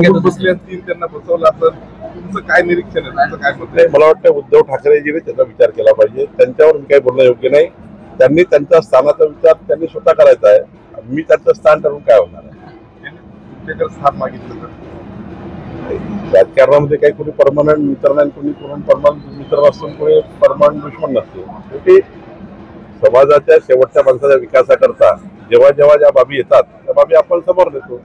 प्रमुख बसले असतील, त्यांना बसवलं असं तुमचं काय निरीक्षण आहे, तुमचं काय मत आहे? मला वाटतं उद्धव ठाकरेजीने त्याचा विचार केला पाहिजे. त्यांच्यावर मी काही बोलणं योग्य नाही. त्यांनी त्यांच्या स्थानाचा विचार त्यांनी स्वतः करायचा आहे. मी त्यांचं स्थान ठरवून काय होणार आहे? तुमच्याकडे स्थान मागितलं तर राजकारणामध्ये काही कोणी परमनंट मित्र नाही, कोणी परमनंट मित्र नसून कोणी परमनंट दुश्मन नसते. शेवटी समाजाच्या शेवटच्या माणसाच्या विकासाकरता जेव्हा जेव्हा ज्या बाबी येतात त्या बाबी आपण समोर नेतो.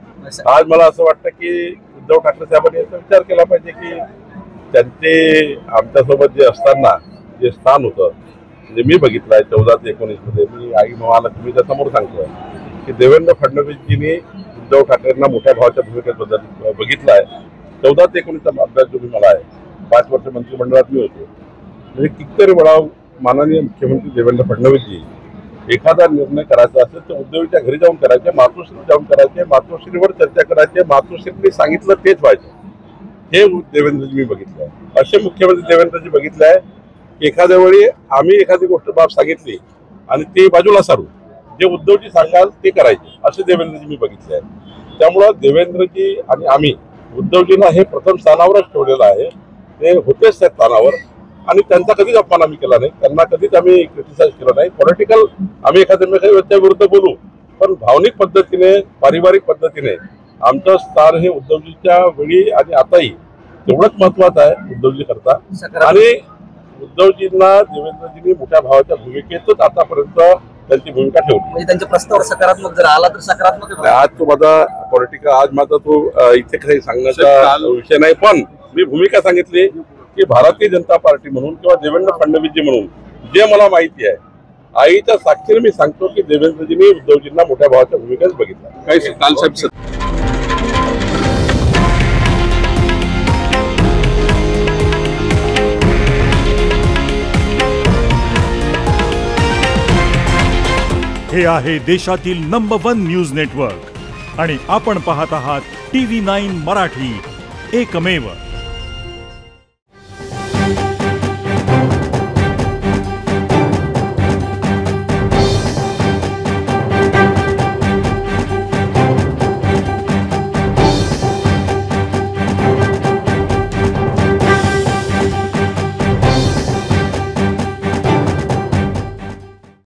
आज मला असं वाटतं की उद्धव ठाकरे साहेबांनी याचा विचार केला पाहिजे की त्यांचे आमच्यासोबत जे असताना जे स्थान होतं, म्हणजे मी बघितलं आहे 14 ते 19 मध्ये, मी आई महालक्ष्मीच्या समोर सांगतोय की देवेंद्र फडणवीसजींनी उद्धव ठाकरेंना मोठ्या भावाच्या भूमिकेबद्दल बघितलं आहे. 14 ते 19चा अभ्यास जो मी मला आहे, 5 वर्ष मंत्रिमंडळात मी होतो, म्हणजे कितीतरी वेळा माननीय मुख्यमंत्री देवेंद्र फडणवीसजी एखादा निर्णय करायचा असेल तर उद्धवच्या घरी जाऊन करायचे, मातोश्री जाऊन करायचे, मातोश्रीवर चर्चा करायचे, मातोश्रींनी सांगितलं तेच व्हायचं. हे देवेंद्रजी मी बघितलं आहे. असे मुख्यमंत्री देवेंद्रजी बघितले आहे की एखाद्या वेळी आम्ही एखादी गोष्ट बाब सांगितली आणि ते बाजूला सारू, जे उद्धवजी सांगाल ते करायचे, असे देवेंद्रजी मी बघितले आहे. त्यामुळं देवेंद्रजी आणि आम्ही उद्धवजींना हे प्रथम स्थानावरच ठेवलेलं आहे. ते होतेच त्या स्थानावर आणि त्यांचा कधीच अपमान आम्ही केला नाही, त्यांना कधीच आम्ही क्रिटिसाइज केलं नाही. पॉलिटिकल आम्ही एखाद्या विरुद्ध बोलू, पण भावनिक पद्धतीने, पारिवारिक पद्धतीने आमचं स्थान हे उद्धवजीच्या वेळी आणि आताही तेवढंच महत्वाचं आहे उद्धवजी करता. आणि उद्धवजींना देवेंद्रजींनी मोठ्या भावाच्या भूमिकेतच आतापर्यंत त्यांची भूमिका ठेवली. म्हणजे त्यांच्या प्रस्तावावर सकारात्मक जर आला तर सकारात्मक. आज तो माझा पॉलिटिकल, आज माझा तो इथे काही सांगण्याचा विषय नाही, पण मी भूमिका सांगितली की भारतीय जनता पार्टी म्हणून किंवा देवेंद्र फडणवीसजी म्हणून जे मला माहिती आहे, आईच्या साक्षीने मी सांगतो की देवेंद्रजींनी उद्धवजींना मोठ्या भावाच्या भूमिकाच बघितला. काही काल साहेब हे आहे देशातील नंबर 1 न्यूज नेटवर्क आणि आपण पाहत आहात TV9 मराठी, एकमेव.